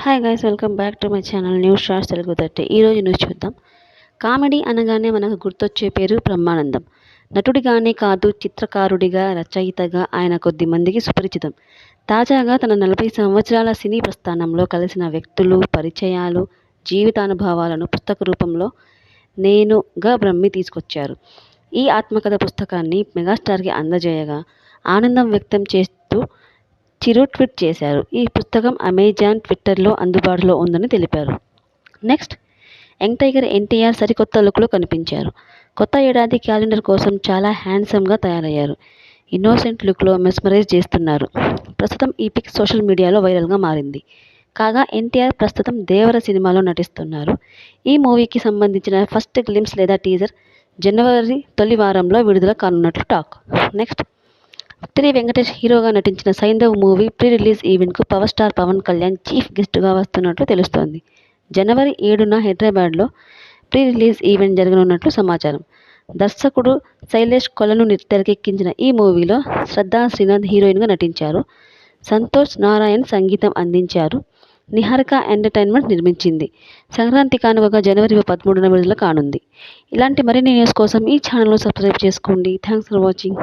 Hi guys, welcome back to my channel news shorts Telugu 30. ఈరోజు news చూద్దాం. Comedy అనగానే మనకు గుర్తొచ్చే పేరు బ్రహ్మానందం. నటుడిగానే కాదు, చిత్రకారుడిగా, రచయితగా ఆయన కొద్ది మందికి సుపరిచితం. తాజాగా తన 40 సంవత్సరాల సినీ ప్రస్థానంలో కలిసిన వ్యక్తులు, పరిచయాలు, జీవితానుభవాలను పుస్తక రూపంలో నేనుగా బ్రహ్మి తీసుకొచ్చారు. ఈ ఆత్మకథ పుస్తకాన్ని మెగాస్టార్కి అందజేయగా ఆనందం వ్యక్తం చేస్తూ చిరు ట్వీట్ చేశారు. ఈ పుస్తకం అమెజాన్, ట్విట్టర్లో అందుబాటులో ఉందని తెలిపారు. నెక్స్ట్, యంగ్ టైగర్ ఎన్టీఆర్ సరికొత్త లుక్లో కనిపించారు. కొత్త ఏడాది క్యాలెండర్ కోసం చాలా హ్యాండ్సమ్గా తయారయ్యారు. ఇన్నోసెంట్ లుక్లో మెస్మరైజ్ చేస్తున్నారు. ప్రస్తుతం ఈ పిక్ సోషల్ మీడియాలో వైరల్గా మారింది. కాగా ఎన్టీఆర్ ప్రస్తుతం దేవర సినిమాలో నటిస్తున్నారు. ఈ మూవీకి సంబంధించిన ఫస్ట్ గ్లింప్స్ లేదా టీజర్ జనవరి తొలి వారంలో విడుదల కానున్నట్లు టాక్. నెక్స్ట్, త్రి వెంకటేష్ హీరోగా నటించిన సైంధవ్ మూవీ ప్రీ రిలీజ్ ఈవెంట్కు power star Pawan Kalyan chief గెస్ట్గా వస్తున్నట్లు తెలుస్తోంది. జనవరి 7న హైదరాబాద్లో ప్రీ రిలీజ్ ఈవెంట్ జరగనున్నట్లు సమాచారం. దర్శకుడు శైలేష్ కొలను తెరకెక్కించిన ఈ మూవీలో శ్రద్ధా శ్రీనాథ్ హీరోయిన్గా నటించారు. సంతోష్ నారాయణ్ సంగీతం అందించారు. నిహారిక ఎంటర్టైన్మెంట్ నిర్మించింది. సంక్రాంతి కానుకగా జనవరి 13న విడుదల కానుంది. ఇలాంటి మరిన్ని న్యూస్ కోసం ఈ ఛానల్ను సబ్స్క్రైబ్ చేసుకోండి. Thanks for watching.